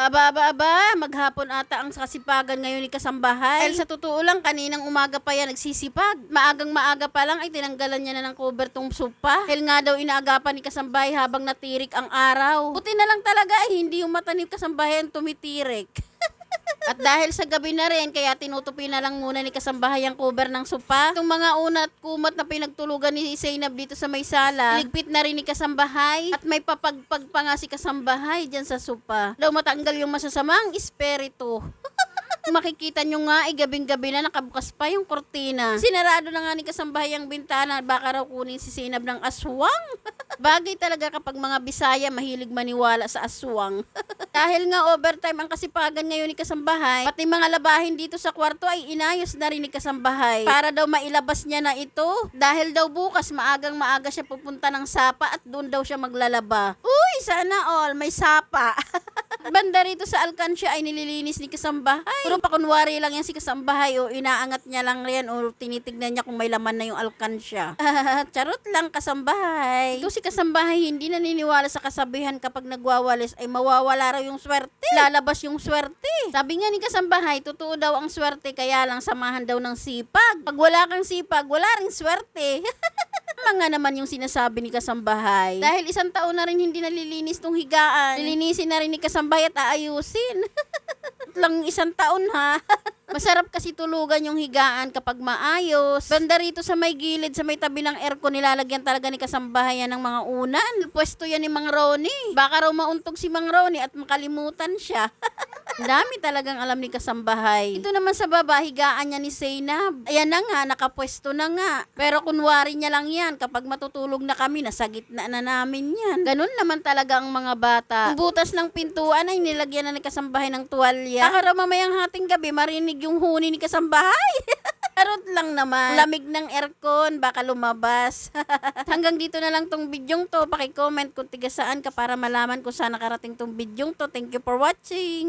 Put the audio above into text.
Aba, maghapon ata ang kasipagan ngayon ni Kasambahay. Dahil sa totoo lang, kaninang umaga pa yan nagsisipag. Maagang maaga pa lang ay tinanggalan niya na ng cover tong sopa. Dahil nga daw inaagapan ni Kasambahay habang natirik ang araw. Buti na lang talaga ay hindi yung mata ni Kasambahay ang tumitirik. At dahil sa gabi na rin, kaya tinutupi na lang muna ni Kasambahay ang cover ng sopa. Itong mga una at kumot na pinagtulugan ni Zainab dito sa may sala, iligpit na rin ni Kasambahay. At may papagpag pa nga si Kasambahay dyan sa sopa. Daw matanggal yung masasamang espiritu. Makikita nyo nga ay gabing-gabi na nakabukas pa yung kortina. Sinarado na nga ni Kasambahay ang bintana, baka raw kunin si Zainab ng aswang. Bagay talaga kapag mga Bisaya mahilig maniwala sa aswang. Dahil nga overtime ang kasipagan ngayon ni Kasambahay, pati mga labahin dito sa kwarto ay inayos na rin ni Kasambahay. Para daw mailabas niya na ito. Dahil daw bukas maagang maaga siya pupunta ng sapa at doon daw siya maglalaba. Uy, sana all may sapa. Banda rito sa alkansya ay nililinis ni Kasambahay. Puro pa kunwari lang yan si Kasambahay o inaangat niya lang riyan o tinitignan niya kung may laman na yung alkansya. Charot lang Kasambahay. Ito si Kasambahay hindi naniniwala sa kasabihan kapag nagwawalis ay mawawala raw yung swerte. Lalabas yung swerte. Sabi nga ni Kasambahay, totoo daw ang swerte kaya lang samahan daw ng sipag. Pag wala kang sipag, wala ring swerte. Mga naman yung sinasabi ni Kasambahay. Dahil isang taon na rin hindi nalilinis tong higaan. Lilinisin na rin ni Kasambahay at aayusin. Lang isang taon ha. Masarap kasi tulugan yung higaan kapag maayos. Banda rito sa may gilid, sa may tabi ng aircon, nilalagyan talaga ni Kasambahay yan ng mga unan. Pwesto yan ni Mang Ronnie. Baka raw mauntog si Mang Ronnie at makalimutan siya. Dami talagang alam ni Kasambahay. Ito naman sa baba, higaan niya ni Zainab. Ayan na nga, nakapwesto na nga. Pero kunwari niya lang yan, kapag matutulog na kami, nasa gitna na namin yan. Ganun naman talaga ang mga bata. Ang butas ng pintuan ay nilagyan na ni Kasambahay ng tuwalya. Baka raw mamayang hating gabi, marinig yung huni ni Kasambahay. Charot lang naman. Lamig ng aircon, baka lumabas. Hanggang dito na lang tong bidyong to. Paki-comment kung tiga saan ka para malaman kung saan nakarating tong bidyong to. Thank you for watching.